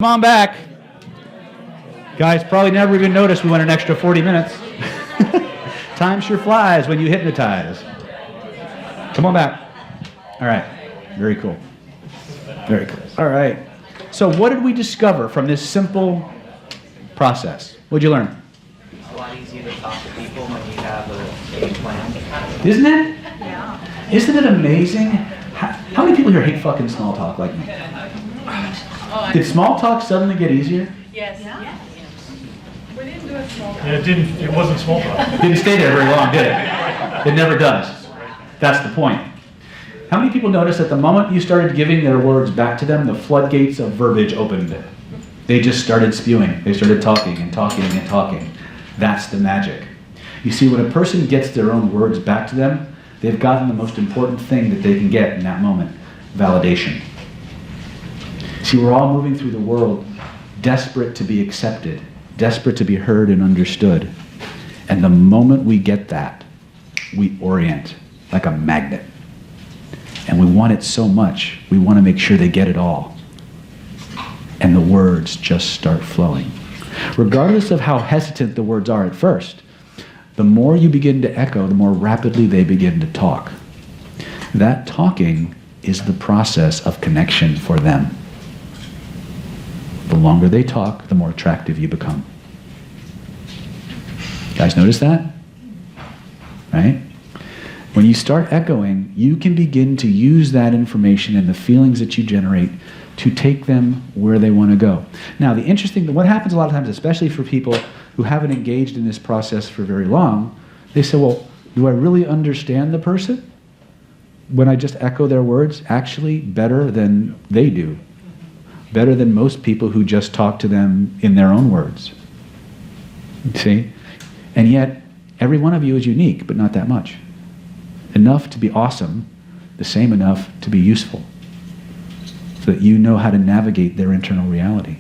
Come on back. Guys probably never even noticed we went an extra 40 minutes. Time sure flies when you hypnotize. Come on back. All right. Very cool. Very cool. All right. So what did we discover from this simple process? What'd you learn? It's a lot easier to talk to people when you have a plan. Isn't it? Yeah. Isn't it amazing? How many people here hate fucking small talk like me? Did small talk suddenly get easier? Yes. Yeah. We didn't do a small talk. Yeah, it wasn't small talk. Didn't stay there very long, did it? It never does. That's the point. How many people noticed that the moment you started giving their words back to them, the floodgates of verbiage opened? They just started spewing. They started talking and talking and talking. That's the magic. You see, when a person gets their own words back to them, they've gotten the most important thing that they can get in that moment: validation. See, we're all moving through the world desperate to be accepted, desperate to be heard and understood. And the moment we get that, we orient like a magnet. And we want it so much, we want to make sure they get it all. And the words just start flowing. Regardless of how hesitant the words are at first, the more you begin to echo, the more rapidly they begin to talk. That talking is the process of connection for them. The longer they talk, the more attractive you become. Guys, notice that? Right? When you start echoing, you can begin to use that information and the feelings that you generate to take them where they want to go. Now, the interesting thing, what happens a lot of times, especially for people who haven't engaged in this process for very long, they say, well, do I really understand the person when I just echo their words? Actually, better than they do. Better than most people who just talk to them in their own words. See? And yet, every one of you is unique, but not that much. Enough to be awesome, the same enough to be useful, so that you know how to navigate their internal reality.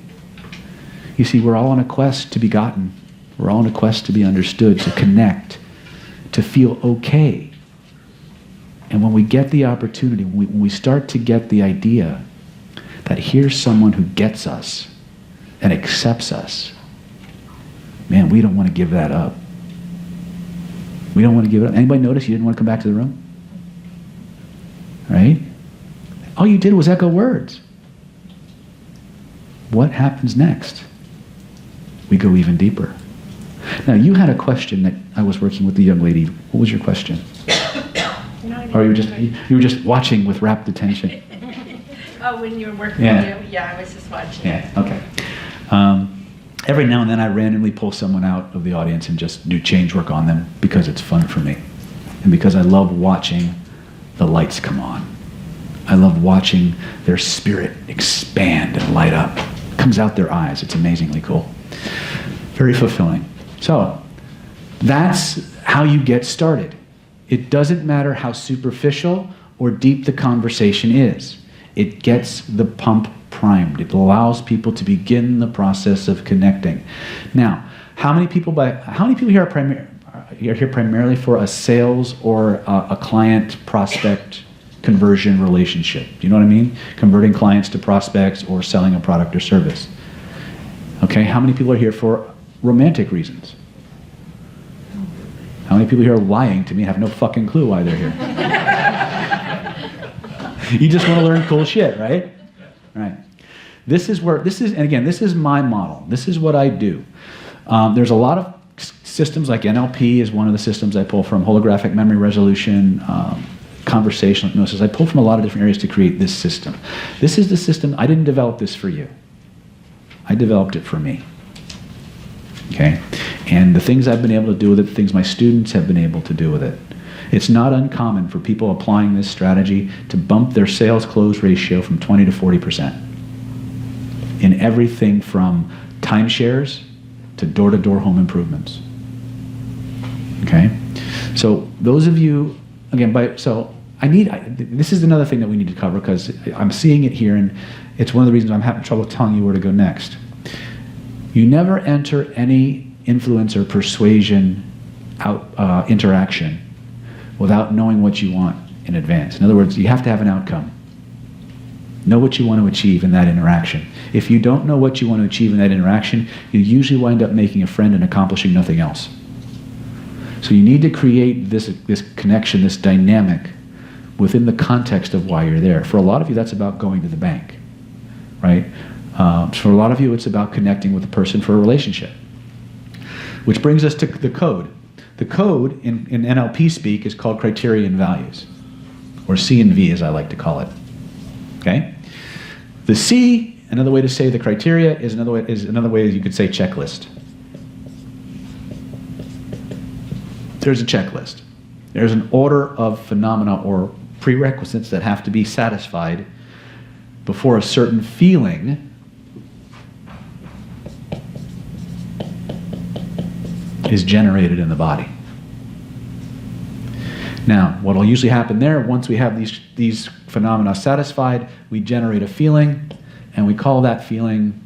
You see, we're all on a quest to be gotten. We're all on a quest to be understood, to connect, to feel okay. And when we get the opportunity, when we start to get the idea that here's someone who gets us and accepts us, man, we don't want to give that up. We don't want to give it up. Anybody notice you didn't want to come back to the room? Right? All you did was echo words. What happens next? We go even deeper. Now, you had a question that I was working with the young lady. What was your question? Or you were just watching with rapt attention? Oh, when you were working Yeah. with you? Yeah, I was just watching. Yeah, okay. Every now and then I randomly pull someone out of the audience and just do change work on them because it's fun for me. And because I love watching the lights come on. I love watching their spirit expand and light up. It comes out their eyes. It's amazingly cool. Very fulfilling. So, that's how you get started. It doesn't matter how superficial or deep the conversation is. It gets the pump primed. It allows people to begin the process of connecting. Now, how many people here are here primarily for a sales or a client prospect conversion relationship? Do you know what I mean? Converting clients to prospects or selling a product or service. Okay, how many people are here for romantic reasons? How many people here are lying to me and have no fucking clue why they're here? You just want to learn cool shit, right? Right. And again, this is my model. This is what I do. There's a lot of systems, like NLP is one of the systems I pull from, holographic memory resolution, conversational hypnosis. I pull from a lot of different areas to create this system. This is the system. I didn't develop this for you. I developed it for me. Okay? And the things I've been able to do with it, the things my students have been able to do with it. It's not uncommon for people applying this strategy to bump their sales close ratio from 20 to 40% in everything from timeshares to door-to-door home improvements. Okay? So those of you, again, this is another thing that we need to cover because I'm seeing it here and it's one of the reasons I'm having trouble telling you where to go next. You never enter any influence or persuasion interaction without knowing what you want in advance. In other words, you have to have an outcome. Know what you want to achieve in that interaction. If you don't know what you want to achieve in that interaction, you usually wind up making a friend and accomplishing nothing else. So you need to create this connection, this dynamic within the context of why you're there. For a lot of you, that's about going to the bank, right? For a lot of you, it's about connecting with a person for a relationship. Which brings us to the code. The code in NLP speak is called criteria and values, or C and V as I like to call it. Okay? The C, another way to say the criteria, is another way you could say checklist. There's a checklist. There's an order of phenomena or prerequisites that have to be satisfied before a certain feeling is generated in the body. Now, what will usually happen there, once we have these phenomena satisfied, we generate a feeling, and we call that feeling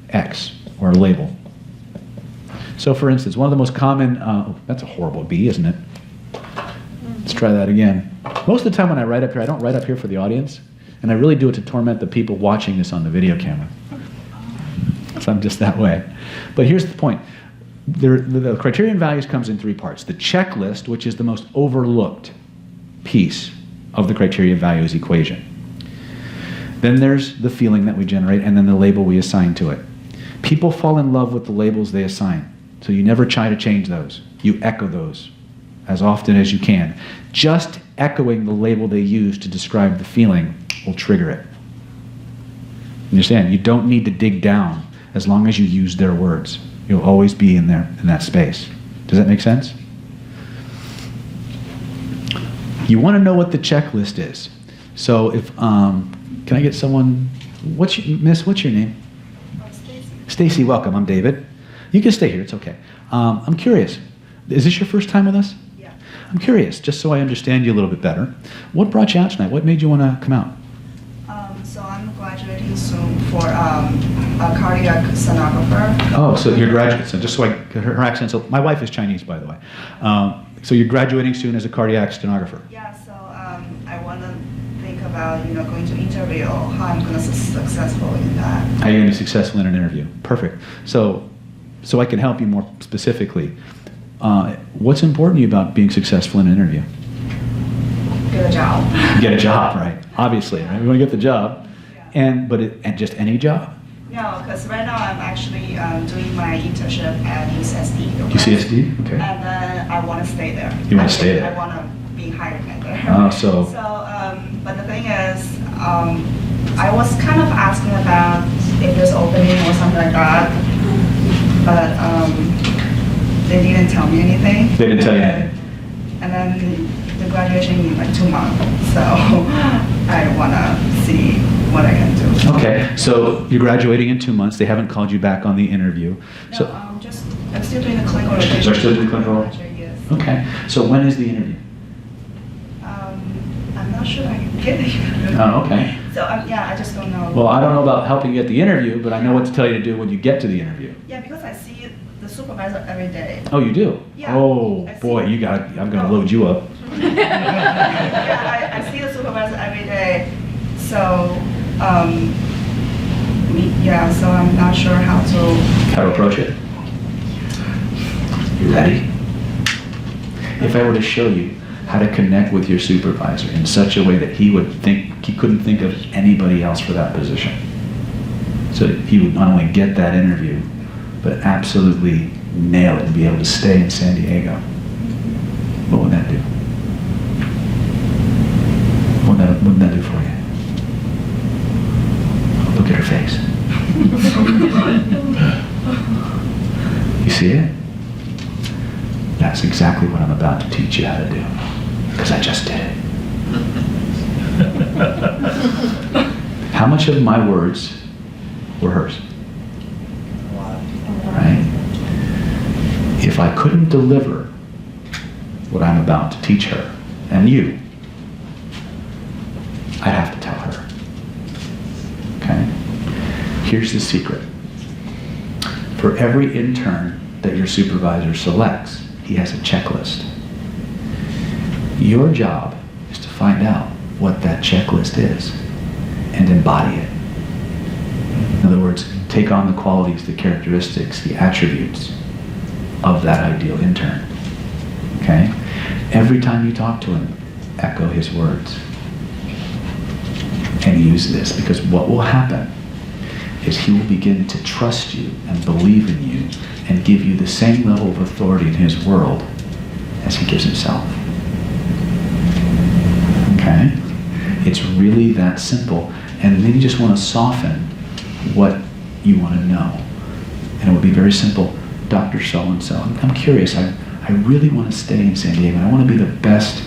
X, or a label. So for instance, one of the most common, that's a horrible B, isn't it? Let's try that again. Most of the time when I write up here, I don't write up here for the audience, and I really do it to torment the people watching this on the video camera. So I'm just that way. But here's the point. The criterion values comes in 3 parts. The checklist, which is the most overlooked piece of the criteria values equation. Then there's the feeling that we generate, and then the label we assign to it. People fall in love with the labels they assign, so you never try to change those. You echo those as often as you can. Just echoing the label they use to describe the feeling will trigger it. Understand? You don't need to dig down as long as you use their words. You'll always be in there, in that space. Does that make sense? You want to know what the checklist is. So if, can I get someone, what's your name? Stacy. Stacy, welcome, I'm David. You can stay here, it's okay. I'm curious, is this your first time with us? Yeah. I'm curious, just so I understand you a little bit better. What brought you out tonight? What made you want to come out? So I'm graduating soon for a cardiac sonographer. Oh, so you're graduate, so just so her accent, so my wife is Chinese, by the way. So you're graduating soon as a cardiac stenographer. Yeah, so I want to think about, going to interview, how I'm going to be successful in that. How are you going to be successful in an interview? Perfect. So I can help you more specifically. What's important to you about being successful in an interview? Get a job. Get a job, right? Obviously, right? We want to get the job. Yeah. And just any job? No, because right now I'm actually doing my internship at UCSD. UCSD? Okay. And then I want to stay there. You want to stay there? I want to be hired there. Oh, so. But the thing is, I was kind of asking about if there's opening or something like that, but they didn't tell me anything. They didn't tell you anything? And then the graduation in like 2 months, so I want to see what I can do. Okay, so you're graduating in 2 months. They haven't called you back on the interview. No, So, I'm still doing the clinical rotation. You're still doing clinical rotation? Yes. okay, so when is the interview? I'm not sure I can get it. Oh, okay. So yeah, I just don't know. Well, I don't know about helping you get the interview, but I know what to tell you to do when you get to the interview. Yeah, because I see the supervisor every day. Oh, you do? Yeah, Oh, I see. boy, I'm going to load you up. Yeah, I see the supervisor every day. So, so I'm not sure how to. How to approach it? You ready? If I were to show you how to connect with your supervisor in such a way that he couldn't think of anybody else for that position. So that he would not only get that interview, but absolutely nail it and be able to stay in San Diego. What would that do? What would that do for you? Look at her face. You see it? That's exactly what I'm about to teach you how to do. Because I just did it. How much of my words were hers? Right? If I couldn't deliver what I'm about to teach her, and you, I'd have to tell her. Okay? Here's the secret. For every intern that your supervisor selects, he has a checklist. Your job is to find out what that checklist is and embody it. In other words, take on the qualities, the characteristics, the attributes of that ideal intern. Okay? Every time you talk to him, echo his words. And use this, because what will happen is he will begin to trust you and believe in you and give you the same level of authority in his world as he gives himself. Okay? It's really that simple. And then you just want to soften what you want to know. And it would be very simple. Dr. So-and-so, I'm curious. I really want to stay in San Diego. I want to be the best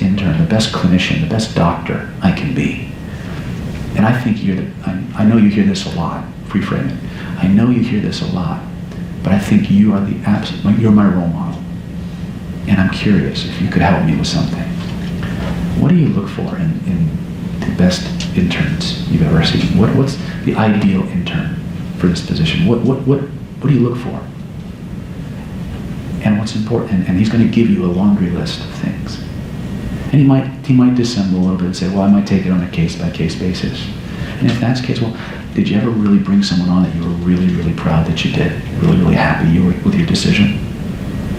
intern, the best clinician, the best doctor I can be. And I think I know you hear this a lot. Reframe it. I know you hear this a lot, but I think you are you're my role model. And I'm curious if you could help me with something. What do you look for in the best interns you've ever seen? What's the ideal intern for this position? What do you look for? And what's important? And he's going to give you a laundry list of things. And he might dissemble a little bit and say, well, I might take it on a case-by-case basis. And if that's the case, well, did you ever really bring someone on that you were really, really proud that you did? Really, really happy you were with your decision?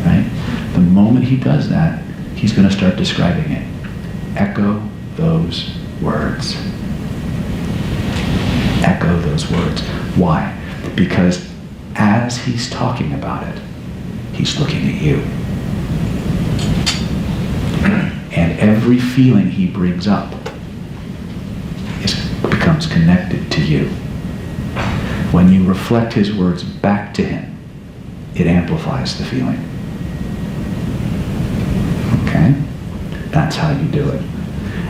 Right? The moment he does that, he's going to start describing it. Echo those words. Echo those words. Why? Because as he's talking about it, he's looking at you. And every feeling he brings up becomes connected to you. When you reflect his words back to him, it amplifies the feeling. Okay? That's how you do it.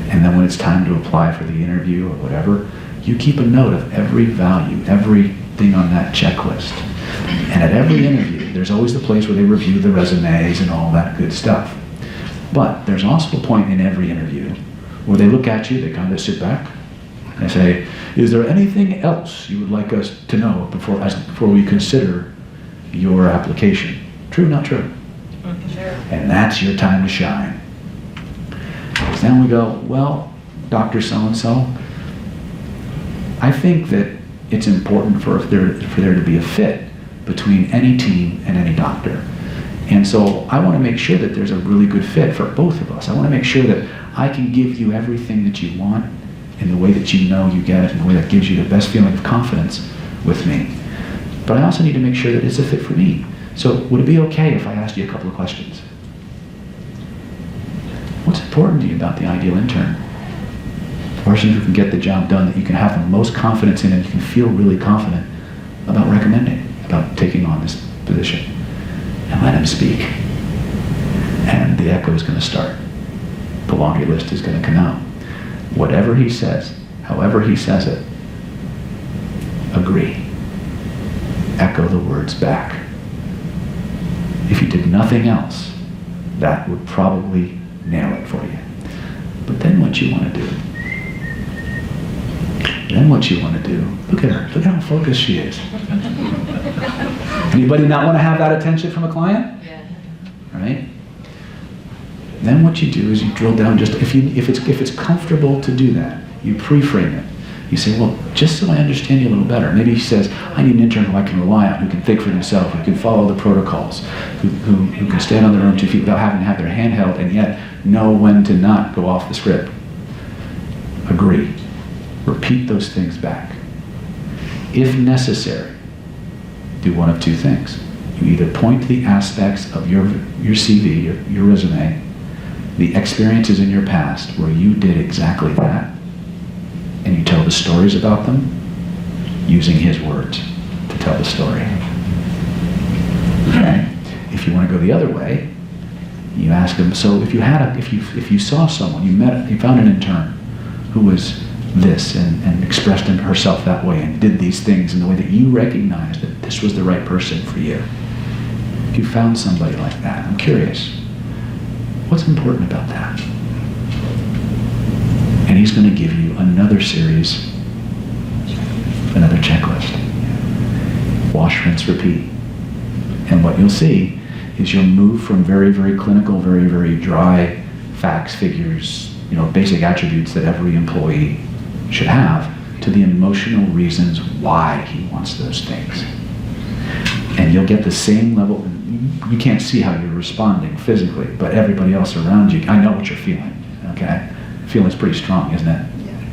And then when it's time to apply for the interview or whatever, you keep a note of every value, everything on that checklist. And at every interview, there's always the place where they review the resumes and all that good stuff. But there's also a point in every interview where they look at you, they kind of sit back, and they say, is there anything else you would like us to know before we consider your application? True, not true? Sure. And that's your time to shine. Because then we go, well, Dr. So-and-so, I think that it's important for there to be a fit between any team and any doctor. And so I want to make sure that there's a really good fit for both of us. I want to make sure that I can give you everything that you want in the way that you know you get it, in the way that gives you the best feeling of confidence with me. But I also need to make sure that it's a fit for me. So would it be okay if I asked you a couple of questions? What's important to you about the ideal intern? The person who can get the job done, that you can have the most confidence in and you can feel really confident about recommending, about taking on this position. And let him speak. And the echo is going to start. The laundry list is going to come out. Whatever he says, however he says it, agree. Echo the words back. If you did nothing else, that would probably nail it for you. But then what you want to do, look at her, look how focused she is. Anybody not want to have that attention from a client? Yeah. Right? Then what you do is you drill down just, if it's comfortable to do that, you pre-frame it. You say, well, just so I understand you a little better. Maybe he says, I need an intern who I can rely on, who can think for themselves, who can follow the protocols, who can stand on their own 2 feet without having to have their hand held and yet know when to not go off the script. Agree. Repeat those things back. If necessary, do one of two things. You either point to the aspects of your CV, your resume, the experiences in your past where you did exactly that, and you tell the stories about them using his words to tell the story. Okay? If you want to go the other way, you ask him, so if you saw someone, you found an intern who was this and expressed herself that way and did these things in the way that you recognized that this was the right person for you. If you found somebody like that, I'm curious, what's important about that? And he's going to give you another series, another checklist. Wash, rinse, repeat. And what you'll see is you'll move from very, very clinical, very, very dry facts, figures, basic attributes that every employee should have to the emotional reasons why he wants those things. And you'll get the same level. You can't see how you're responding physically, but everybody else around you, I know what you're feeling, okay? Feeling's pretty strong, isn't it?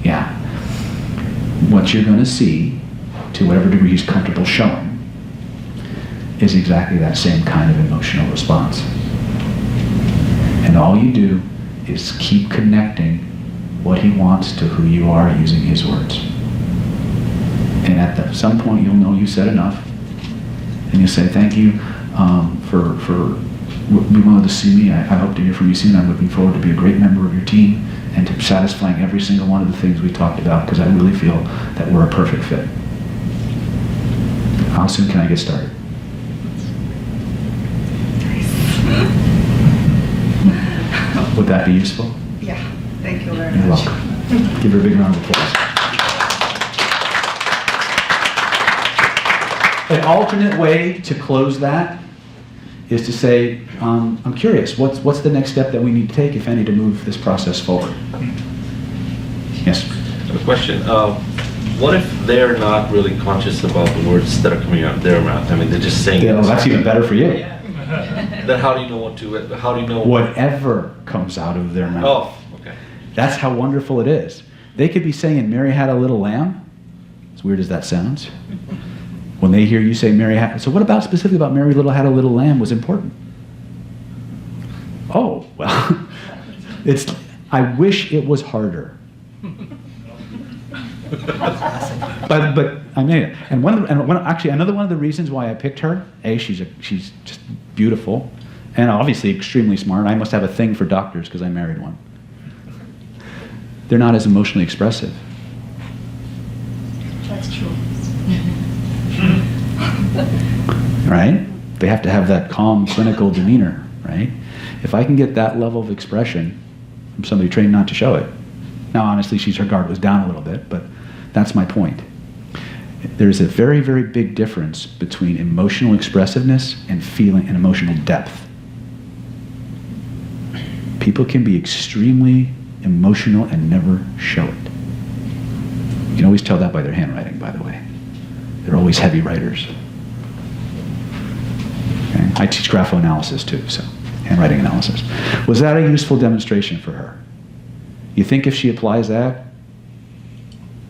Yeah. What you're going to see, to whatever degree he's comfortable showing, is exactly that same kind of emotional response. And all you do is keep connecting what he wants to who you are using his words. And at some point you'll know you said enough, and you'll say, thank you for being willing to see me. I hope to hear from you soon. I'm looking forward to be a great member of your team and to satisfying every single one of the things we talked about, because I really feel that we're a perfect fit. How soon can I get started? Would that be useful? Yeah, thank you very You're much. welcome. Give her a big round of applause. An alternate way to close that is to say, I'm curious, what's the next step that we need to take, if any, to move this process forward? Yes? I have a question. What if they're not really conscious about the words that are coming out of their mouth? I mean, they're just saying Yeah, well, that's even better for you. Then how do you know what to, how do you know? Whatever comes out of their mouth. Oh, okay. That's how wonderful it is. They could be saying, Mary had a little lamb. As weird as that sounds. When they hear you say Mary had, so what about specifically about Mary little had a little lamb was important? Oh, well, I wish it was harder. but I made it. And actually another one of the reasons why I picked her, she's just beautiful, and obviously extremely smart. I must have a thing for doctors because I married one. They're not as emotionally expressive. That's true. Right? They have to have that calm, clinical demeanor, right? If I can get that level of expression from somebody trained not to show it. Now, honestly, her guard was down a little bit, but that's my point. There's a very, very big difference between emotional expressiveness and feeling and emotional depth. People can be extremely emotional and never show it. You can always tell that by their handwriting, by the way. They're always heavy writers. Okay? I teach graphoanalysis too, so handwriting analysis. Was that a useful demonstration for her? You think if she applies that,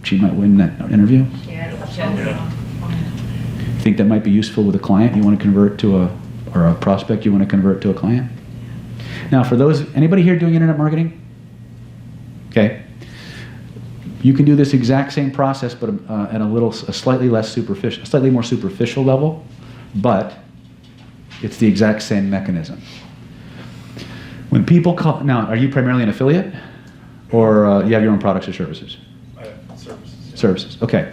she might win that interview? Think that might be useful with a client you want to convert to or a prospect you want to convert to a client? Now, for anybody here doing internet marketing? Okay. You can do this exact same process, but at a slightly more superficial level, but it's the exact same mechanism. When people call, now, are you primarily an affiliate, or you have your own products or services? Services. Services. Okay.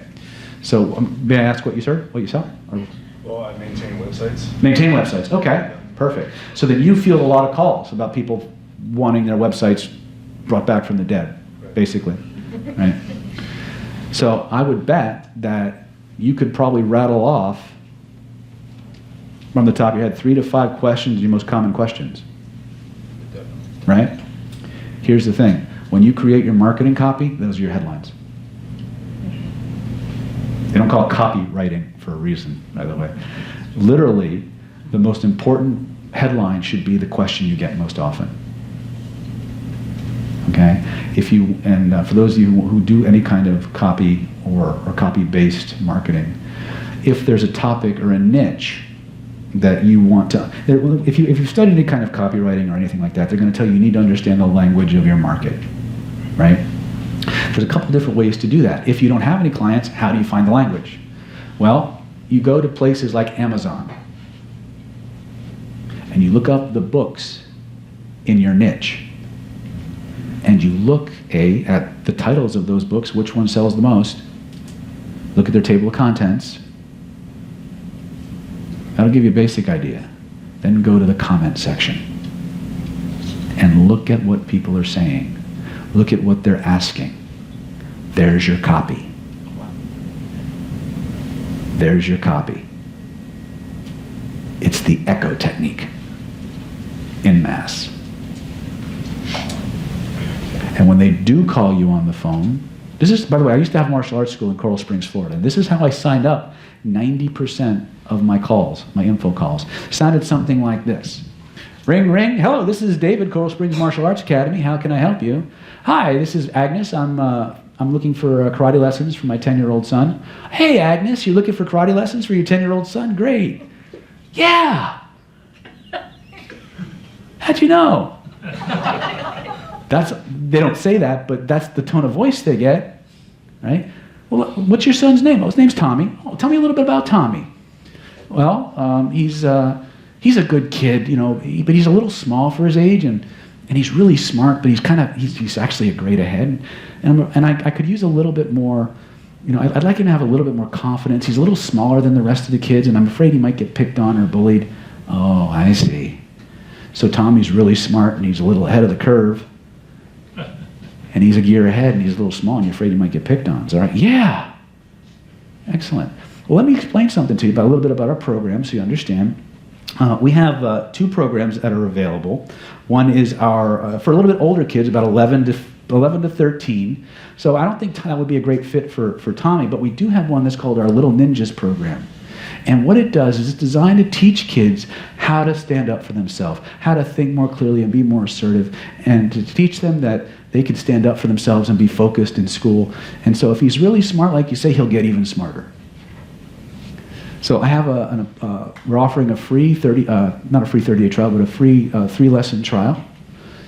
So may I ask what you sell? Or? Well, I maintain websites. Maintain websites. Okay. Perfect. So then you field a lot of calls about people wanting their websites brought back from the dead, basically. Right? So I would bet that you could probably rattle off from the top of your head 3 to 5 questions, your most common questions. Right? Here's the thing. When you create your marketing copy, those are your headlines. They don't call it copywriting for a reason, by the way. Literally, the most important headline should be the question you get most often. Okay? For those of you who do any kind of copy or copy-based marketing, if there's a topic or a niche that you want to, if you've studied any kind of copywriting or anything like that, they're going to tell you need to understand the language of your market, right? There's a couple different ways to do that. If you don't have any clients, how do you find the language? Well, you go to places like Amazon, and you look up the books in your niche, and you look at the titles of those books, which one sells the most, look at their table of contents. That'll give you a basic idea. Then go to the comment section and look at what people are saying. Look at what they're asking. There's your copy. There's your copy. It's the echo technique in mass. And when they do call you on the phone, This is, by the way, I used to have martial arts school in Coral Springs, Florida. This is how I signed up 90% of my calls, my info calls. Sounded something like this. Ring, ring. Hello, this is David, Coral Springs Martial Arts Academy. How can I help you? Hi, this is Agnes. I'm looking for karate lessons for my 10-year-old son. Hey, Agnes, you're looking for karate lessons for your 10-year-old son? Great. Yeah. How'd you know? They don't say that, but that's the tone of voice they get, right? Well, what's your son's name? Oh, his name's Tommy. Oh, tell me a little bit about Tommy. Well, he's a good kid, but he's a little small for his age, and he's really smart, but he's actually a grade ahead. And I could use a little bit more, I'd like him to have a little bit more confidence. He's a little smaller than the rest of the kids, and I'm afraid he might get picked on or bullied. Oh, I see. So Tommy's really smart, and he's a little ahead of the curve. And he's a gear ahead, and he's a little small, and you're afraid he might get picked on. Is that right? Yeah. Excellent. Well, let me explain something to you a little bit about our program so you understand. We have 2 programs that are available. One is our, for a little bit older kids, about 11 to 13. So I don't think that would be a great fit for Tommy, but we do have one that's called our Little Ninjas program. And what it does is it's designed to teach kids how to stand up for themselves, how to think more clearly and be more assertive, and to teach them that they can stand up for themselves and be focused in school. And so if he's really smart, like you say, he'll get even smarter. So I have we're offering a free not a free 30-day trial, but a free 3-lesson trial.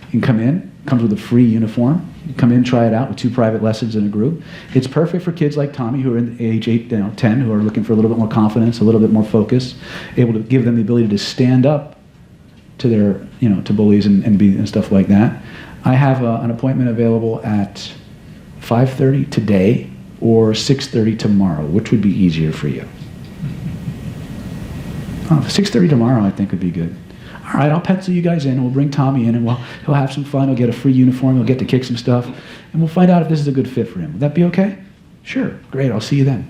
You can come in, comes with a free uniform. You come in, try it out with 2 private lessons in a group. It's perfect for kids like Tommy who are in age 8, 10, who are looking for a little bit more confidence, a little bit more focus, able to give them the ability to stand up to their, to bullies and stuff like that. I have an appointment available at 5:30 today or 6:30 tomorrow. Which would be easier for you? 6:30 tomorrow I think would be good. All right, I'll pencil you guys in. We'll bring Tommy in, and he'll have some fun. He'll get a free uniform. He'll get to kick some stuff, and we'll find out if this is a good fit for him. Would that be okay? Sure. Great. I'll see you then.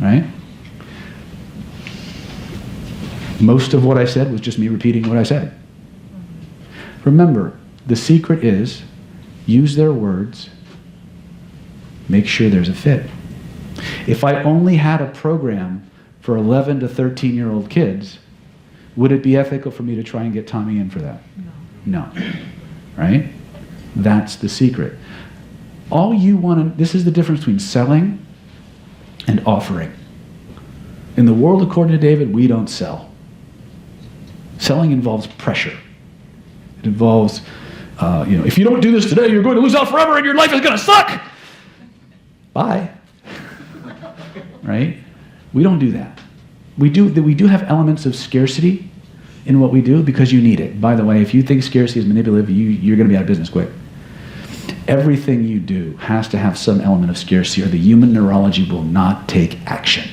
Right? Most of what I said was just me repeating what I said. Remember, the secret is use their words, make sure there's a fit. If I only had a program for 11 to 13-year-old kids, would it be ethical for me to try and get Tommy in for that? No. Right? That's the secret. All you want to, this is the difference between selling and offering. In the world, according to David, we don't sell. Selling involves pressure. It involves, if you don't do this today, you're going to lose out forever and your life is going to suck. Bye. Right? We don't do that. We do have elements of scarcity in what we do because you need it. By the way, if you think scarcity is manipulative, you're going to be out of business quick. Everything you do has to have some element of scarcity or the human neurology will not take action.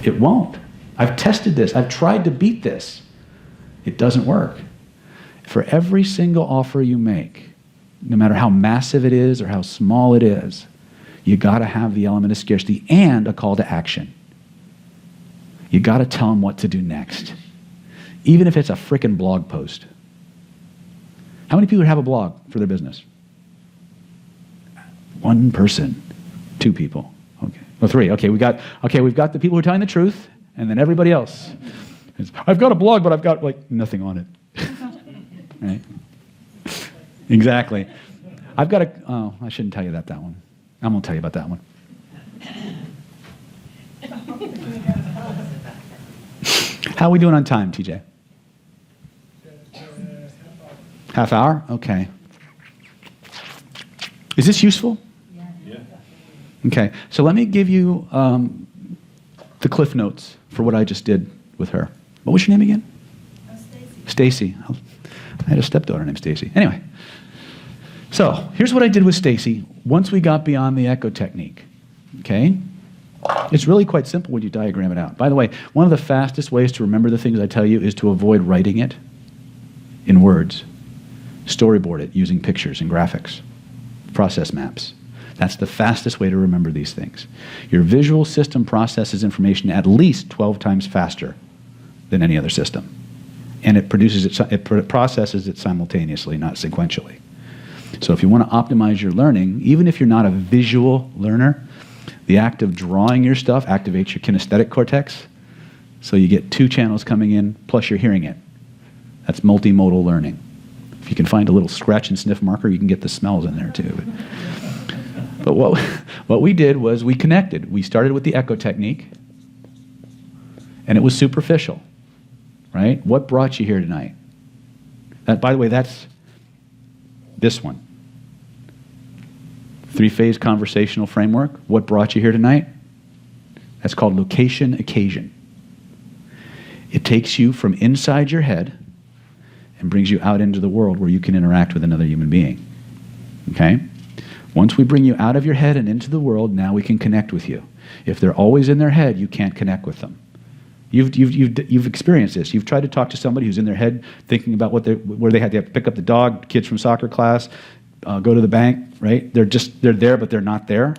It won't. I've tested this. I've tried to beat this. It doesn't work. For every single offer you make, no matter how massive it is or how small it is, you got to have the element of scarcity and a call to action. You got to tell them what to do next, even if it's a frickin' blog post. How many people have a blog for their business? 1 person, 2 people. Okay, well, 3. We've got the people who are telling the truth, and then everybody else. I've got a blog, but I've got nothing on it. Right? Exactly. I shouldn't tell you that one. I'm going to tell you about that one. How are we doing on time, TJ? Half hour? Okay. Is this useful? Yeah. Okay. So let me give you the cliff notes for what I just did with her. What was your name again? Stacy. I had a stepdaughter named Stacy. Anyway. So here's what I did with Stacy once we got beyond the echo technique. Okay? It's really quite simple when you diagram it out. By the way, one of the fastest ways to remember the things I tell you is to avoid writing it in words. Storyboard it using pictures and graphics, process maps. That's the fastest way to remember these things. Your visual system processes information at least 12 times faster than any other system. and it processes it simultaneously, not sequentially. So if you want to optimize your learning, even if you're not a visual learner, the act of drawing your stuff activates your kinesthetic cortex. So you get 2 channels coming in, plus you're hearing it. That's multimodal learning. If you can find a little scratch and sniff marker, you can get the smells in there too. But what we did was we connected. We started with the echo technique, and it was superficial, right? What brought you here tonight? By the way, that's this one. 3-phase conversational framework. What brought you here tonight? That's called location occasion. It takes you from inside your head and brings you out into the world where you can interact with another human being. Okay? Once we bring you out of your head and into the world, now we can connect with you. If they're always in their head, you can't connect with them. You've experienced this. You've tried to talk to somebody who's in their head thinking about where they have to pick up the dog, kids from soccer class, go to the bank, right? They're there, but they're not there.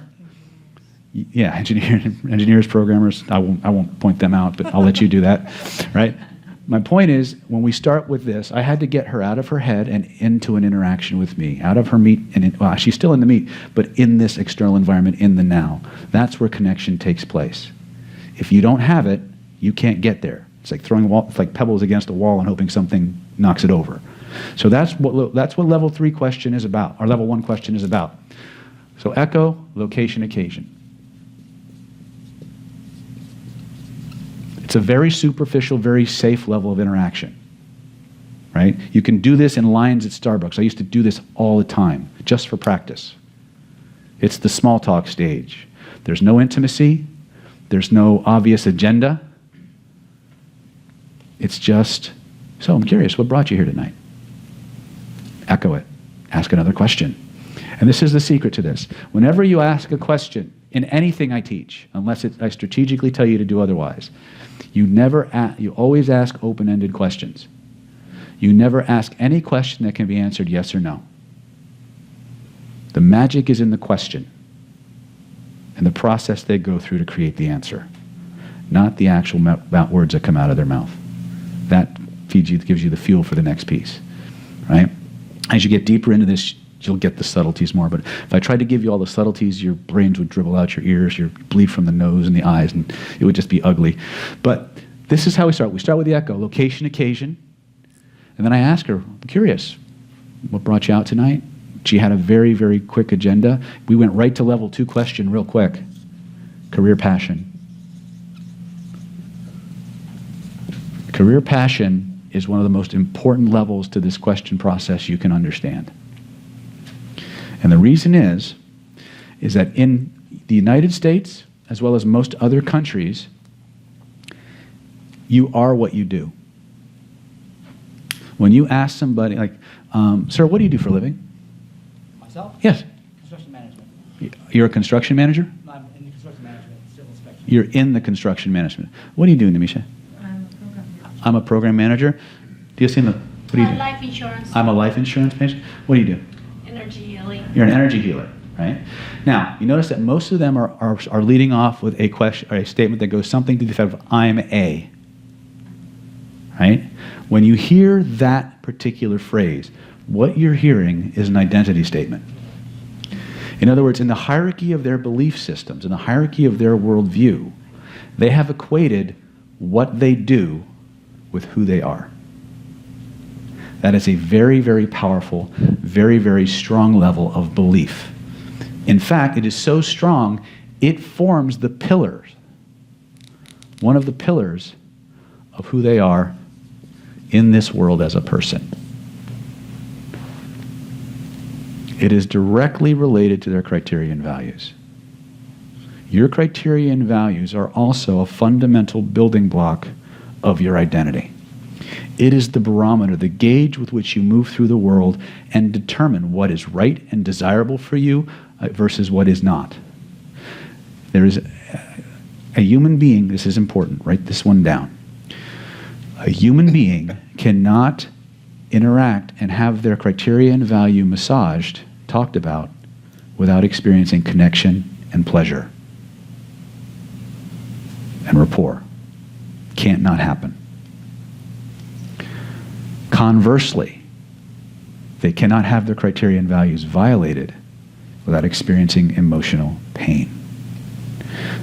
Yeah, engineers, programmers, I won't point them out, but I'll let you do that, right? My point is, when we start with this, I had to get her out of her head and into an interaction with me, out of her meat, well, she's still in the meat, but in this external environment, in the now. That's where connection takes place. If you don't have it, you can't get there. It's like it's like pebbles against a wall and hoping something knocks it over. So that's what level 3 question is about, or level 1 question is about. So echo, location, occasion. It's a very superficial, very safe level of interaction, right? You can do this in lines at Starbucks. I used to do this all the time, just for practice. It's the small talk stage. There's no intimacy. There's no obvious agenda. It's just, so I'm curious, what brought you here tonight? Echo it. Ask another question. And this is the secret to this. Whenever you ask a question in anything I teach, unless I strategically tell you to do otherwise, you always ask open-ended questions. You never ask any question that can be answered yes or no. The magic is in the question and the process they go through to create the answer, not the actual words that come out of their mouth. That gives you the fuel for the next piece, right? As you get deeper into this, you'll get the subtleties more. But if I tried to give you all the subtleties, your brains would dribble out your ears, you'd bleed from the nose and the eyes, and it would just be ugly. But this is how we start. We start with the echo, location, occasion. And then I ask her, I'm curious, what brought you out tonight? She had a very, very quick agenda. We went right to level 2 question real quick. Career passion. Career passion is one of the most important levels to this question process you can understand. And the reason is that in the United States, as well as most other countries, you are what you do. When you ask somebody, like, sir, what do you do for a living? Myself? Yes. Construction management. You're a construction manager? No, I'm in the construction management, civil inspection. You're in the construction management. What are you doing, Namisha? I'm a program manager. Do you see what do you do? Life insurance. I'm a life insurance manager. What do you do? Energy healing. You're an energy healer, right? Now, you notice that most of them are leading off with a question or a statement that goes something to the effect of, I'm a. Right? When you hear that particular phrase, what you're hearing is an identity statement. In other words, in the hierarchy of their belief systems, in the hierarchy of their worldview, they have equated what they do with who they are. That is a very, very powerful, very, very strong level of belief. In fact, it is so strong, it forms the pillars, one of the pillars of who they are in this world as a person. It is directly related to their criterion values. Your criterion values are also a fundamental building block of your identity. It is the barometer, the gauge with which you move through the world and determine what is right and desirable for you versus what is not. There is a human being, this is important, write this one down. A human being cannot interact and have their criterion value massaged, talked about, without experiencing connection and pleasure and rapport. Can't not happen. Conversely, they cannot have their criteria and values violated without experiencing emotional pain.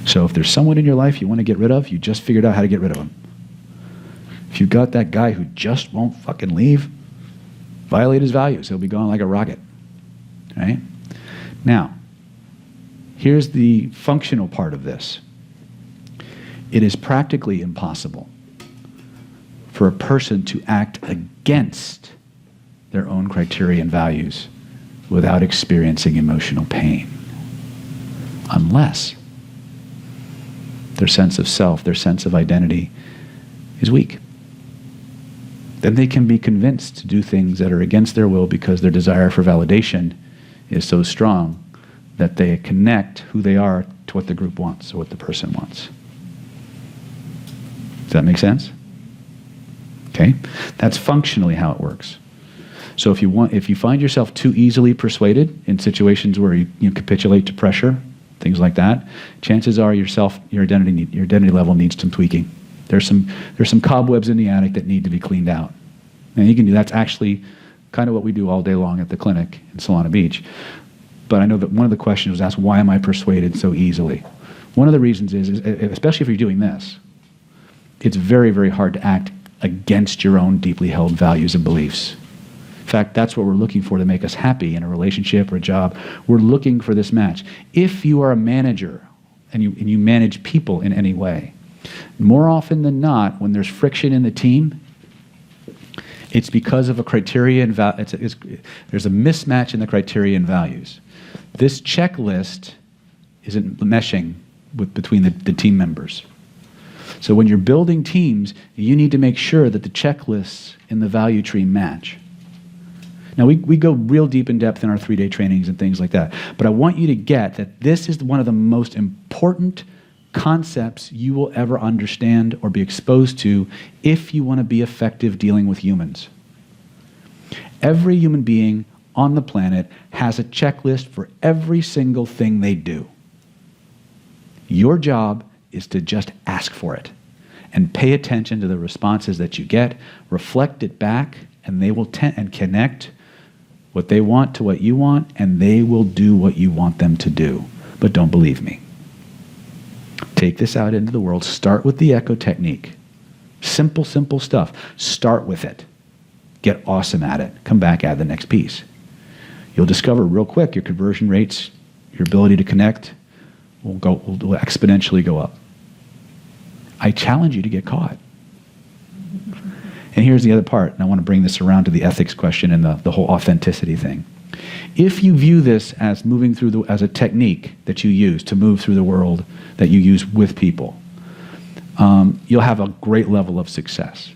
So if there's someone in your life you want to get rid of, you just figured out how to get rid of them. If you've got that guy who just won't fucking leave, violate his values. He'll be gone like a rocket. Right? Now, here's the functional part of this. It is practically impossible for a person to act against their own criteria and values without experiencing emotional pain, unless their sense of self, their sense of identity is weak. Then they can be convinced to do things that are against their will because their desire for validation is so strong that they connect who they are to what the group wants or what the person wants. Does that make sense? Okay? That's functionally how it works. So if you find yourself too easily persuaded in situations where you capitulate to pressure, things like that, chances are your identity level needs some tweaking. There's some cobwebs in the attic that need to be cleaned out. And you can do that's actually kind of what we do all day long at the clinic in Solana Beach. But I know that one of the questions was asked, why am I persuaded so easily? One of the reasons is especially if you're doing this, it's very, very hard to act against your own deeply held values and beliefs. In fact, that's what we're looking for to make us happy in a relationship or a job. We're looking for this match. If you are a manager and you manage people in any way, more often than not, when there's friction in the team, it's because of a criteria and there's a mismatch in the criteria and values. This checklist isn't meshing between the team members. So when you're building teams, you need to make sure that the checklists in the value tree match. Now, we go real deep in depth in our 3-day trainings and things like that, but I want you to get that this is one of the most important concepts you will ever understand or be exposed to if you want to be effective dealing with humans. Every human being on the planet has a checklist for every single thing they do. Your job is to just ask for it and pay attention to the responses that you get, reflect it back, and they will and connect what they want to what you want, and they will do what you want them to do. But don't believe me. Take this out into the world. Start with the echo technique. Simple, simple stuff. Start with it. Get awesome at it. Come back, add the next piece. You'll discover real quick your conversion rates, your ability to connect will exponentially go up. I challenge you to get caught. And here's the other part, and I want to bring this around to the ethics question and the whole authenticity thing. If you view this as moving through as a technique that you use to move through the world, that you use with people, you'll have a great level of success.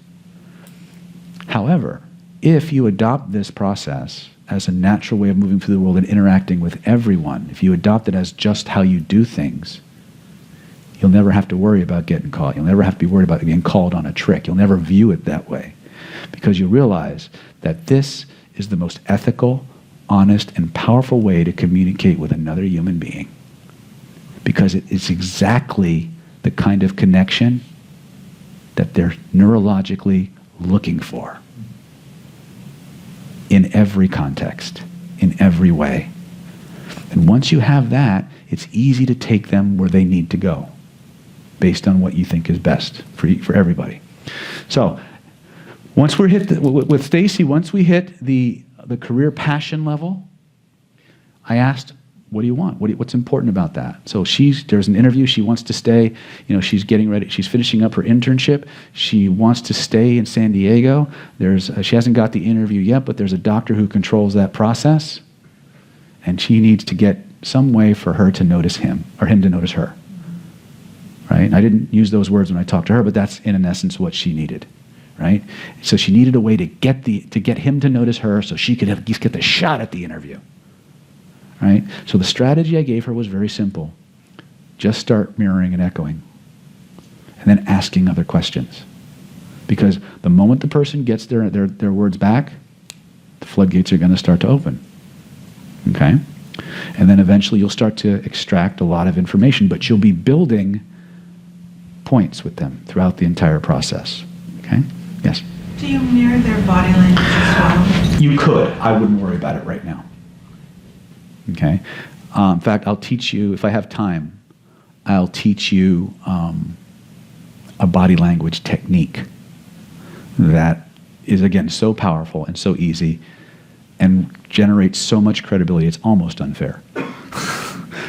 However, if you adopt this process as a natural way of moving through the world and interacting with everyone, if you adopt it as just how you do things, you'll never have to worry about getting caught. You'll never have to be worried about getting called on a trick. You'll never view it that way because you realize that this is the most ethical, honest, and powerful way to communicate with another human being because it is exactly the kind of connection that they're neurologically looking for in every context, in every way. And once you have that, it's easy to take them where they need to go based on what you think is best for everybody. So once we're hit, with Stacy, once we hit the career passion level, I asked, what do you want? What's important about that? So there's an interview. She wants to stay. She's getting ready. She's finishing up her internship. She wants to stay in San Diego. She hasn't got the interview yet, but there's a doctor who controls that process, and she needs to get some way for her to notice him or him to notice her. Right? I didn't use those words when I talked to her, but that's in essence what she needed. Right? So she needed a way to get him to notice her, so she could at least get the shot at the interview. Right? So the strategy I gave her was very simple. Just start mirroring and echoing. And then asking other questions. Because the moment the person gets their words back, the floodgates are going to start to open. Okay? And then eventually you'll start to extract a lot of information, but you'll be building points with them throughout the entire process. Okay? Yes? Do Do you mirror their body language as well? You could. I wouldn't worry about it right now. Okay? In fact, I'll teach you, if I have time, I'll teach you a body language technique that is, again, so powerful and so easy and generates so much credibility, it's almost unfair.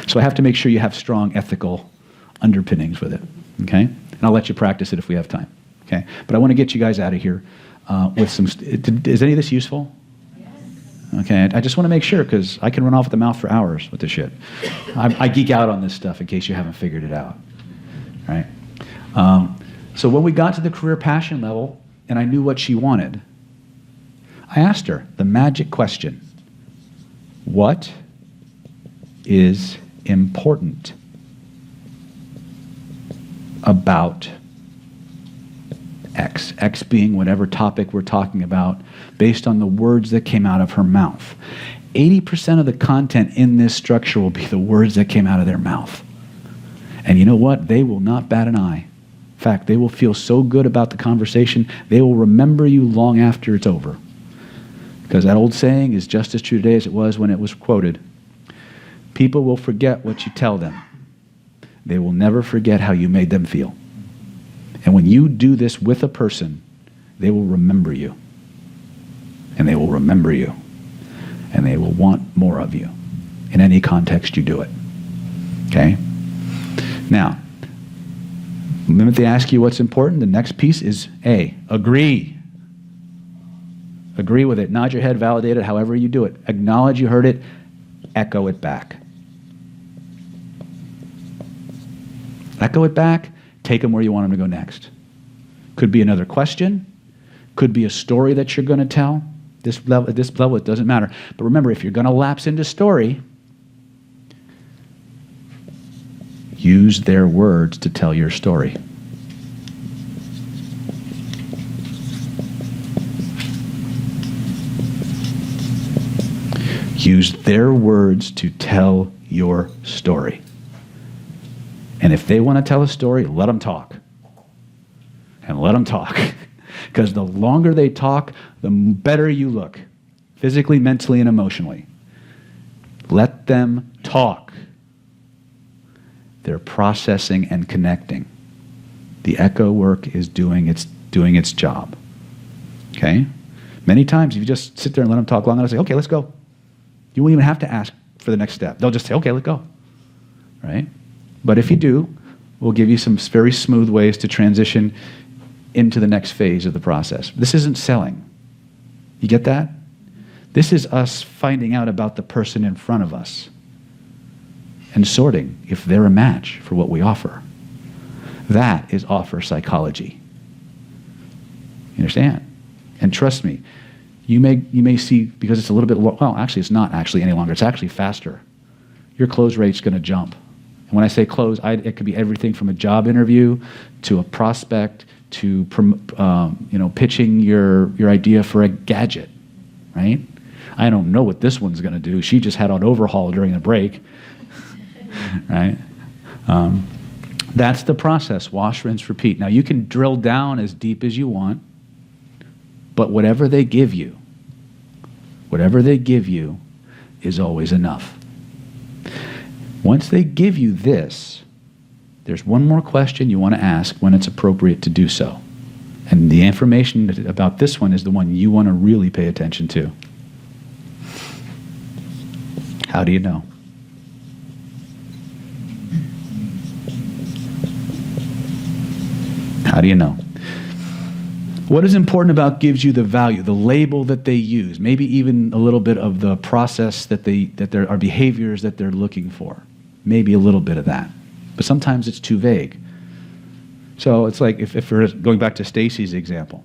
So I have to make sure you have strong ethical underpinnings with it, okay? And I'll let you practice it if we have time, okay? But I want to get you guys out of here with some... Is any of this useful? Okay, I just want to make sure, because I can run off at the mouth for hours with this shit. I geek out on this stuff in case you haven't figured it out, right? So when we got to the career passion level, and I knew what she wanted, I asked her the magic question: what is important about X? X being whatever topic we're talking about based on the words that came out of her mouth. 80% of the content in this structure will be the words that came out of their mouth. And you know what? They will not bat an eye. In fact, they will feel so good about the conversation, they will remember you long after it's over. Because that old saying is just as true today as it was when it was quoted. People will forget what you tell them. They will never forget how you made them feel. And when you do this with a person, they will remember you. And they will remember you. And they will want more of you in any context you do it. Okay? Now, the minute they ask you what's important, the next piece is A, agree. Agree with it. Nod your head, validate it, however you do it. Acknowledge you heard it, echo it back. Echo it back, take them where you want them to go next. Could be another question, could be a story that you're going to tell. At this level, it doesn't matter. But remember, if you're going to lapse into story, use their words to tell your story. Use their words to tell your story. And if they want to tell a story, let them talk. And let them talk. Because the longer they talk, the better you look, physically, mentally, and emotionally. Let them talk. They're processing and connecting. The echo work is doing its job. Okay? Many times, if you just sit there and let them talk long enough, say, okay, let's go. You won't even have to ask for the next step. They'll just say, okay, let's go. Right? But if you do, we'll give you some very smooth ways to transition into the next phase of the process. This isn't selling. You get that? This is us finding out about the person in front of us and sorting if they're a match for what we offer. That is offer psychology. You understand? And trust me, you may see, because it's a little bit, well, actually it's not actually any longer, it's actually faster. Your close rate's going to jump. And when I say close, it could be everything from a job interview to a prospect to pitching your idea for a gadget, right? I don't know what this one's going to do. She just had an overhaul during the break, right? That's the process. Wash, rinse, repeat. Now, you can drill down as deep as you want, but whatever they give you is always enough. Once they give you this, there's one more question you want to ask when it's appropriate to do so. And the information about this one is the one you want to really pay attention to. How do you know? How do you know? What is important about gives you the value, the label that they use, maybe even a little bit of the process that there are behaviors that they're looking for. Maybe a little bit of that. But sometimes it's too vague. So it's like, if we're going back to Stacy's example,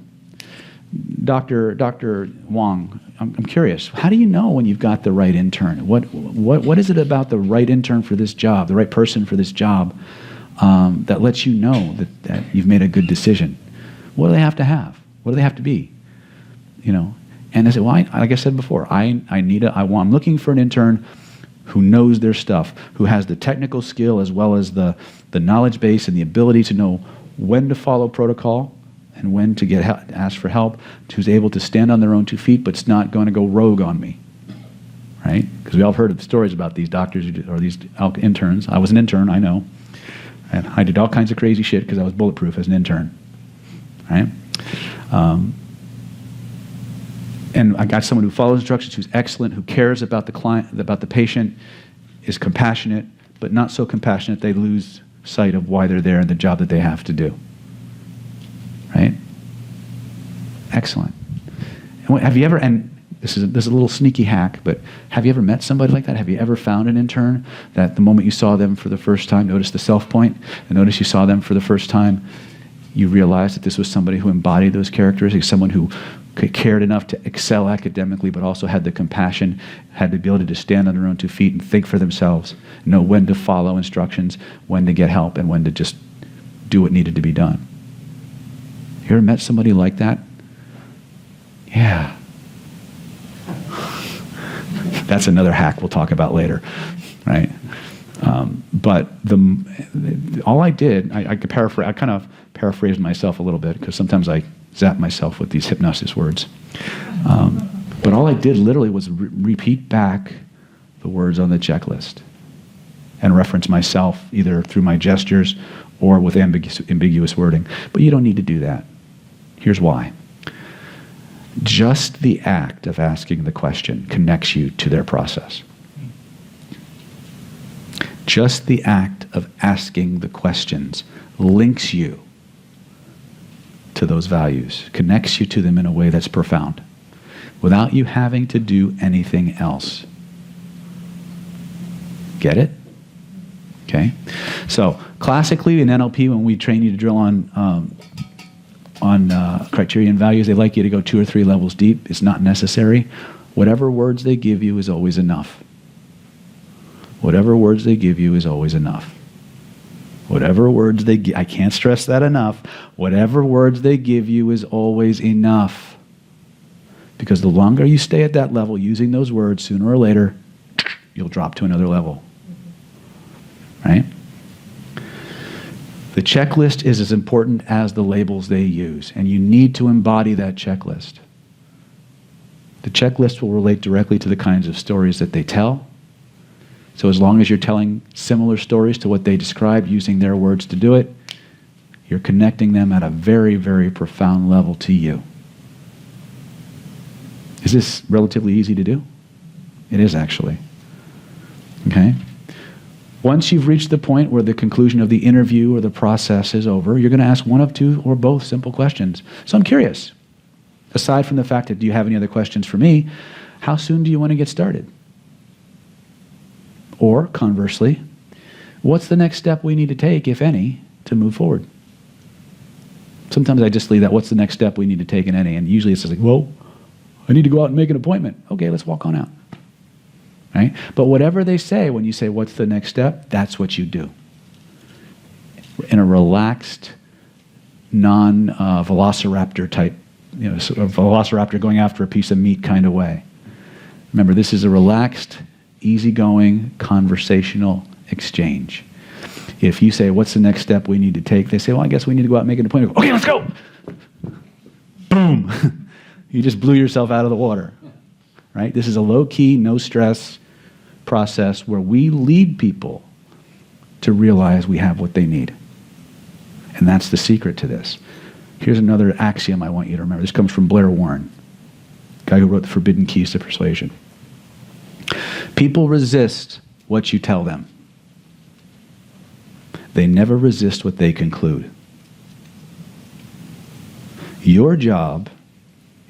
Dr. Wong, I'm curious, how do you know when you've got the right intern? What is it about the right intern for this job, the right person for this job, that lets you know that you've made a good decision? What do they have to have? What do they have to be? You know, and I said, well, like I said before, I'm looking for an intern who knows their stuff, who has the technical skill as well as the knowledge base and the ability to know when to follow protocol, and when to ask for help, who's able to stand on their own 2 feet, but it's not going to go rogue on me, right? Because we all have heard of stories about these doctors or these interns. I was an intern, I know. And I did all kinds of crazy shit because I was bulletproof as an intern, right? And I got someone who follows instructions, who's excellent, who cares about the client, about the patient, is compassionate, but not so compassionate they lose sight of why they're there and the job that they have to do. Right? Excellent. And have you ever, and this is a little sneaky hack, but have you ever met somebody like that? Have you ever found an intern that the moment you saw them for the first time, notice the self point, and notice you saw them for the first time, you realized that this was somebody who embodied those characteristics, someone who cared enough to excel academically, but also had the compassion, had the ability to stand on their own 2 feet and think for themselves, know when to follow instructions, when to get help, and when to just do what needed to be done. You ever met somebody like that? Yeah. That's another hack we'll talk about later, right? But all I did, I could paraphrase. I kind of paraphrased myself a little bit because sometimes I zap myself with these hypnosis words. But all I did literally was repeat back the words on the checklist and reference myself either through my gestures or with ambiguous wording. But you don't need to do that. Here's why. Just the act of asking the question connects you to their process. Just the act of asking the questions links you to those values, connects you to them in a way that's profound, without you having to do anything else. Get it? Okay? So, classically in NLP, when we train you to drill on criteria and values, they like you to go 2 or 3 levels deep. It's not necessary. Whatever words they give you is always enough. Whatever words they give you is always enough. Whatever words they give, I can't stress that enough. Whatever words they give you is always enough. Because the longer you stay at that level using those words, sooner or later, you'll drop to another level. Right? The checklist is as important as the labels they use, and you need to embody that checklist. The checklist will relate directly to the kinds of stories that they tell. So as long as you're telling similar stories to what they describe, using their words to do it, you're connecting them at a very, very profound level to you. Is this relatively easy to do? It is actually. Okay? Once you've reached the point where the conclusion of the interview or the process is over, you're going to ask one of 2 or both simple questions. So I'm curious, aside from the fact that do you have any other questions for me, how soon do you want to get started? Or conversely, what's the next step we need to take, if any, to move forward? Sometimes I just leave that, what's the next step we need to take in any? And usually it's just like, well, I need to go out and make an appointment. Okay, let's walk on out. Right? But whatever they say, when you say, what's the next step? That's what you do. In a relaxed, non-velociraptor type, sort of velociraptor going after a piece of meat kind of way. Remember, this is a relaxed, easygoing, conversational exchange. If you say, what's the next step we need to take? They say, well, I guess we need to go out and make an appointment. Okay, let's go! Boom! You just blew yourself out of the water. Right? This is a low-key, no-stress process where we lead people to realize we have what they need. And that's the secret to this. Here's another axiom I want you to remember. This comes from Blair Warren, the guy who wrote The Forbidden Keys to Persuasion. People resist what you tell them. They never resist what they conclude. Your job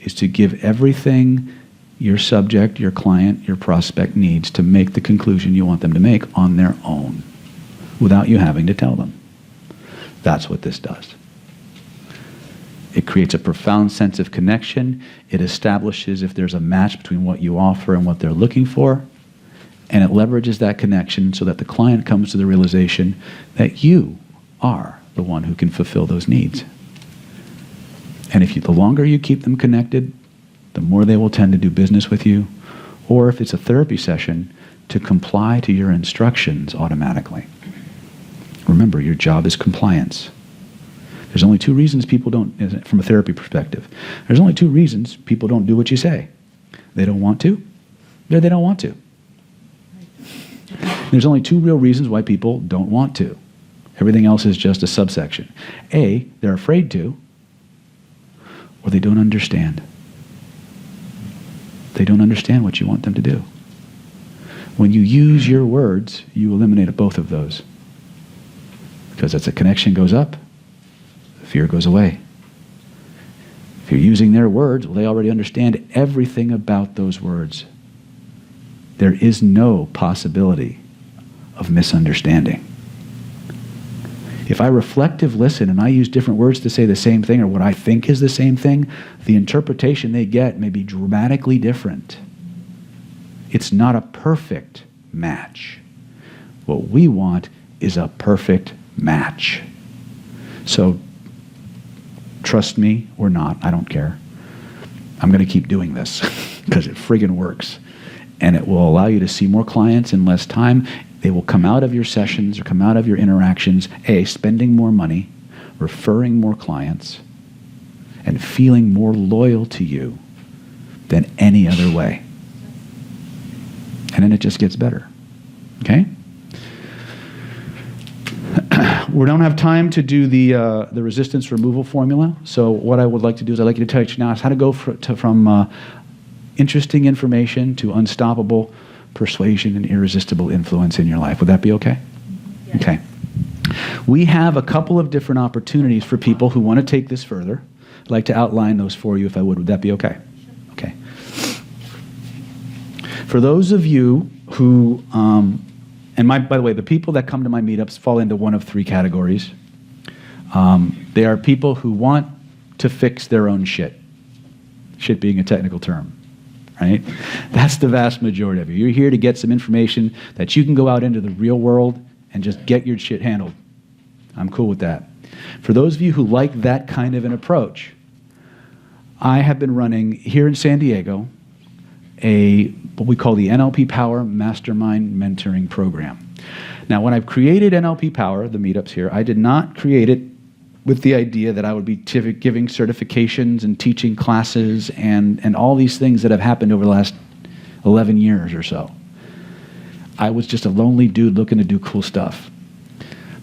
is to give everything your subject, your client, your prospect needs to make the conclusion you want them to make on their own, without you having to tell them. That's what this does. It creates a profound sense of connection. It establishes if there's a match between what you offer and what they're looking for, and it leverages that connection so that the client comes to the realization that you are the one who can fulfill those needs. And the longer you keep them connected, the more they will tend to do business with you, or if it's a therapy session, to comply to your instructions automatically. Remember, your job is compliance. There's only two reasons people don't, from a therapy perspective, there's only two reasons people don't do what you say. They don't want to, or they don't want to. There's only two real reasons why people don't want to. Everything else is just a subsection. A, they're afraid to, or they don't understand. They don't understand what you want them to do. When you use your words, you eliminate both of those. Because as the connection goes up, the fear goes away. If you're using their words, well, they already understand everything about those words. There is no possibility of misunderstanding. If I reflective listen and I use different words to say the same thing or what I think is the same thing, the interpretation they get may be dramatically different. It's not a perfect match. What we want is a perfect match. So, trust me or not, I don't care. I'm going to keep doing this because it friggin' works. And it will allow you to see more clients in less time. They will come out of your sessions or come out of your interactions, A, spending more money, referring more clients, and feeling more loyal to you than any other way. And then it just gets better. Okay? We don't have time to do the resistance removal formula. So what I would like to do is I'd like you to teach now how to go from interesting information to unstoppable persuasion and irresistible influence in your life. Would that be okay? Yes. Okay. We have a couple of different opportunities for people who want to take this further. I'd like to outline those for you if I would. Would that be okay? Okay. For those of you who, by the way, the people that come to my meetups fall into one of three categories. They are people who want to fix their own shit. Shit being a technical term. Right? That's the vast majority of you. You're here to get some information that you can go out into the real world and just get your shit handled. I'm cool with that. For those of you who like that kind of an approach, I have been running here in San Diego what we call the NLP Power Mastermind mentoring program. Now, when I've created NLP Power, the meetups here, I did not create it with the idea that I would be giving certifications and teaching classes and all these things that have happened over the last 11 years or so. I was just a lonely dude looking to do cool stuff.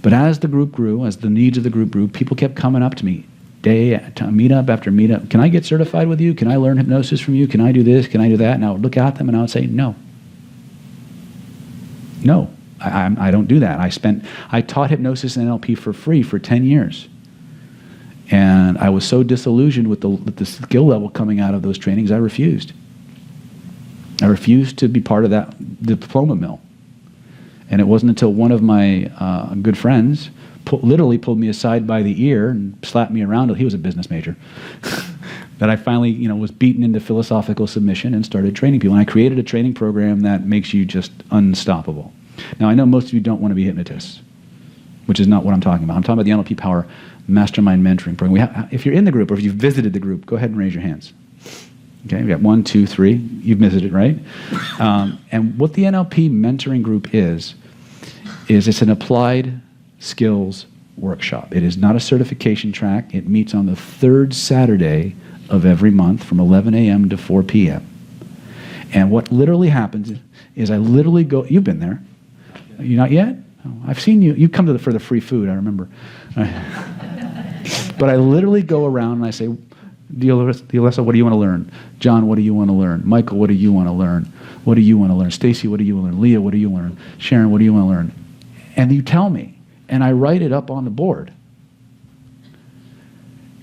But as the group grew, as the needs of the group grew, people kept coming up to me meetup after meetup. Can I get certified with you? Can I learn hypnosis from you? Can I do this? Can I do that? And I would look at them and I would say, no. No, I don't do that. I taught hypnosis and NLP for free for 10 years. And I was so disillusioned with the skill level coming out of those trainings, I refused. I refused to be part of that diploma mill. And it wasn't until one of my good friends literally pulled me aside by the ear and slapped me around. He was a business major. That I finally, was beaten into philosophical submission and started training people. And I created a training program that makes you just unstoppable. Now, I know most of you don't want to be hypnotists, which is not what I'm talking about. I'm talking about the NLP Power Mastermind mentoring program. If you're in the group or if you've visited the group, go ahead and raise your hands. Okay, we got 1, 2, 3. You've visited, right? And what the NLP mentoring group is it's an applied skills workshop. It is not a certification track. It meets on the third Saturday of every month from 11 a.m. to 4 p.m. And what literally happens is I literally go, you've been there. You not yet? Oh, I've seen you. You come for the free food, I remember. But I literally go around and I say, Dialessa, what do you want to learn? John, what do you want to learn? Michael, what do you want to learn? What do you want to learn? Stacy, what do you want to learn? Leah, what do you want to learn? Sharon, what do you want to learn? And you tell me, and I write it up on the board.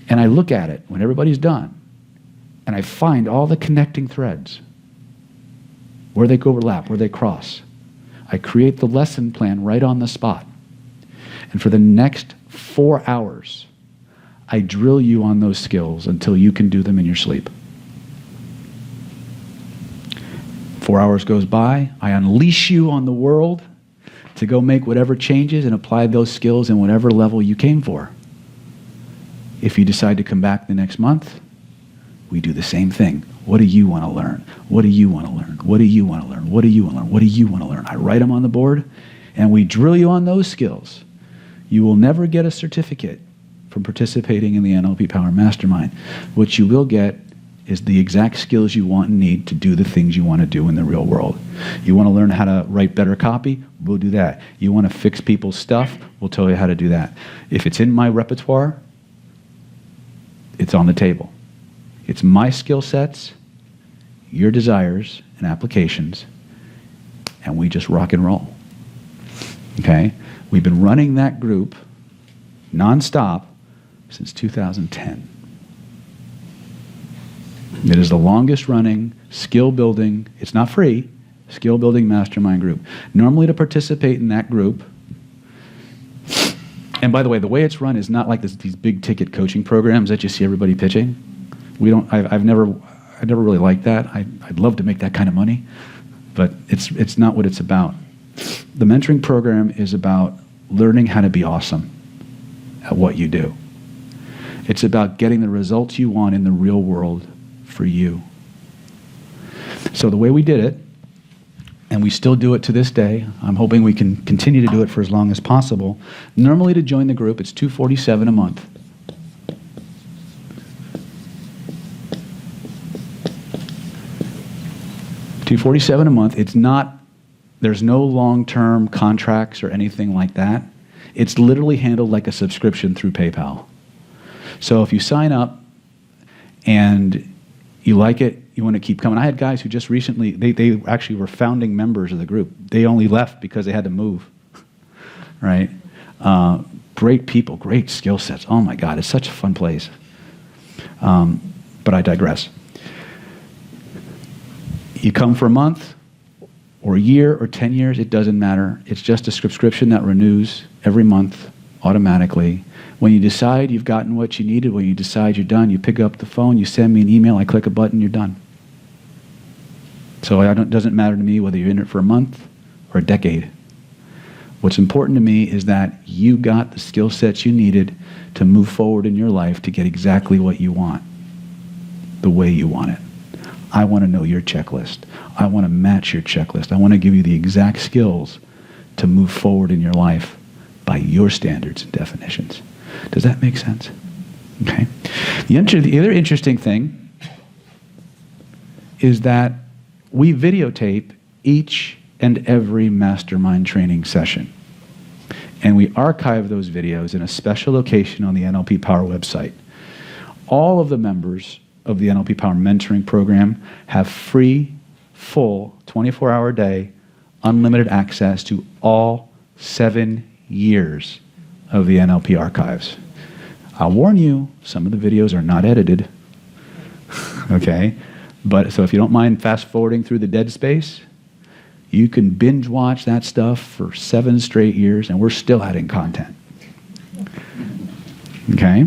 And I look at it when everybody's done, and I find all the connecting threads, where they overlap, where they cross. I create the lesson plan right on the spot. And for the next 4 hours, I drill you on those skills until you can do them in your sleep. 4 hours goes by, I unleash you on the world to go make whatever changes and apply those skills in whatever level you came for. If you decide to come back the next month, we do the same thing. What do you want to learn? What do you want to learn? What do you want to learn? What do you want to learn? What do you want to learn? I write them on the board, and we drill you on those skills. You will never get a certificate from participating in the NLP Power Mastermind. What you will get is the exact skills you want and need to do the things you want to do in the real world. You want to learn how to write better copy? We'll do that. You want to fix people's stuff? We'll tell you how to do that. If it's in my repertoire, it's on the table. It's my skill sets, your desires and applications, and we just rock and roll. Okay? We've been running that group nonstop since 2010. It is the longest running skill building, it's not free, skill building mastermind group. Normally to participate in that group, and by the way it's run is not like these big ticket coaching programs that you see everybody pitching. I've never really liked that. I'd love to make that kind of money, but it's not what it's about. The mentoring program is about learning how to be awesome at what you do. It's about getting the results you want in the real world for you. So the way we did it, and we still do it to this day, I'm hoping we can continue to do it for as long as possible. Normally to join the group, it's $247 a month. $247 a month. It's not, there's no long-term contracts or anything like that. It's literally handled like a subscription through PayPal. So if you sign up and you like it, you want to keep coming. I had guys who just recently, they actually were founding members of the group. They only left because they had to move, right? Great people, great skill sets. Oh my God, it's such a fun place. But I digress. You come for a month or a year or 10 years, it doesn't matter. It's just a subscription that renews every month automatically. When you decide you've gotten what you needed, when you decide you're done, you pick up the phone, you send me an email, I click a button, you're done. So it doesn't matter to me whether you're in it for a month or a decade. What's important to me is that you got the skill sets you needed to move forward in your life to get exactly what you want, the way you want it. I want to know your checklist. I want to match your checklist. I want to give you the exact skills to move forward in your life by your standards and definitions. Does that make sense? Okay. The other interesting thing is that we videotape each and every mastermind training session. And we archive those videos in a special location on the NLP Power website. All of the members of the NLP Power Mentoring Program have free, full, 24-hour day, unlimited access to all 7 years of the NLP archives. I'll warn you, some of the videos are not edited, okay? But so if you don't mind fast forwarding through the dead space, you can binge watch that stuff for 7 straight years and we're still adding content. Okay?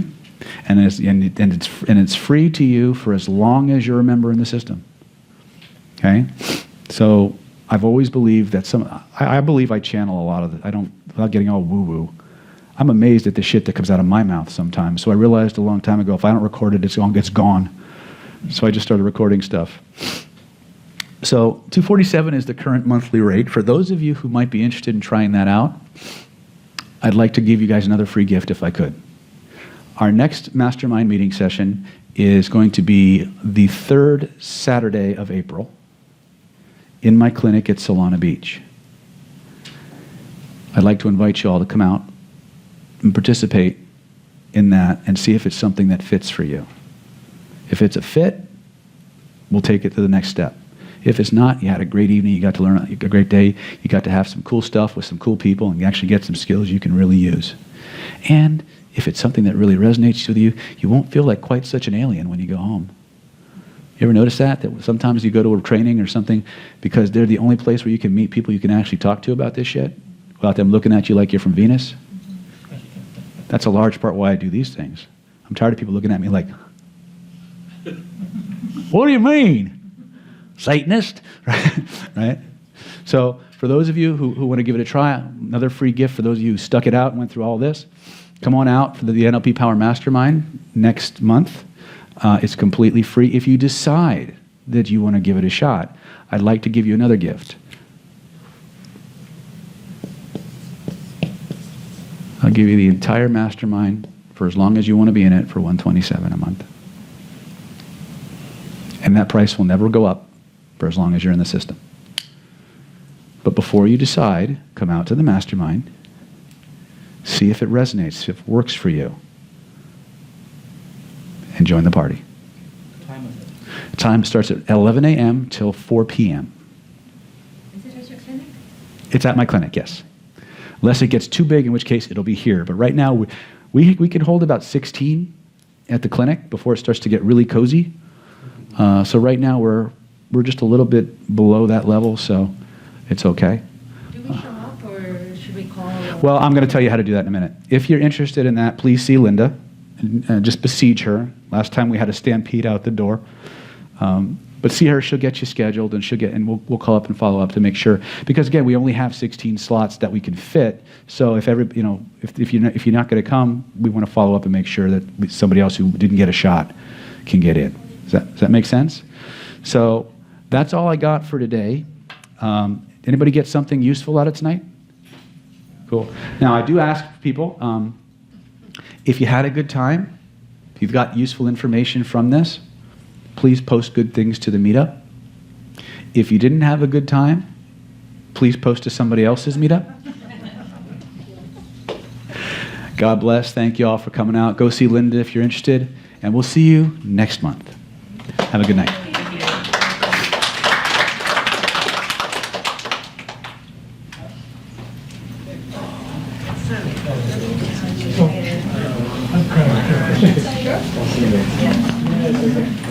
And it's free to you for as long as you're a member in the system. Okay? So I've always believed that I believe I channel a lot of it. Without getting all woo-woo, I'm amazed at the shit that comes out of my mouth sometimes. So I realized a long time ago, if I don't record it, it's gone. So I just started recording stuff. So $247 is the current monthly rate. For those of you who might be interested in trying that out, I'd like to give you guys another free gift if I could. Our next mastermind meeting session is going to be the 3rd Saturday of April in my clinic at Solana Beach. I'd like to invite you all to come out and participate in that and see if it's something that fits for you. If it's a fit, we'll take it to the next step. If it's not, you had a great evening, you got to learn a great day, you got to have some cool stuff with some cool people, and you actually get some skills you can really use. And if it's something that really resonates with you, you won't feel like quite such an alien when you go home. You ever notice that sometimes you go to a training or something because they're the only place where you can meet people you can actually talk to about this shit without them looking at you like you're from Venus? That's a large part why I do these things. I'm tired of people looking at me like, what do you mean? Satanist? Right? So for those of you who want to give it a try, another free gift for those of you who stuck it out and went through all this, come on out for the NLP Power Mastermind next month. It's completely free. If you decide that you want to give it a shot, I'd like to give you another gift. I'll give you the entire mastermind for as long as you want to be in it for $127 a month. And that price will never go up for as long as you're in the system. But before you decide, come out to the mastermind, see if it resonates, if it works for you, and join the party. What time is it? Time starts at 11 a.m. till 4 p.m. Is it at your clinic? It's at my clinic, yes. Unless it gets too big, in which case it'll be here. But right now, we can hold about 16 at the clinic before it starts to get really cozy. So right now, we're just a little bit below that level, so it's okay. Do we show up or should we call? Well, I'm going to tell you how to do that in a minute. If you're interested in that, please see Linda. And just besiege her. Last time we had a stampede out the door. But see her, she'll get you scheduled, and we'll call up and follow up to make sure. Because again, we only have 16 slots that we can fit. So if you're not going to come, we want to follow up and make sure that somebody else who didn't get a shot can get in. Does that make sense? So that's all I got for today. Anybody get something useful out of tonight? Cool. Now I do ask people, if you had a good time, if you've got useful information from this, please post good things to the meetup. If you didn't have a good time, please post to somebody else's meetup. God bless. Thank you all for coming out. Go see Linda if you're interested, and we'll see you next month. Have a good night. Sure.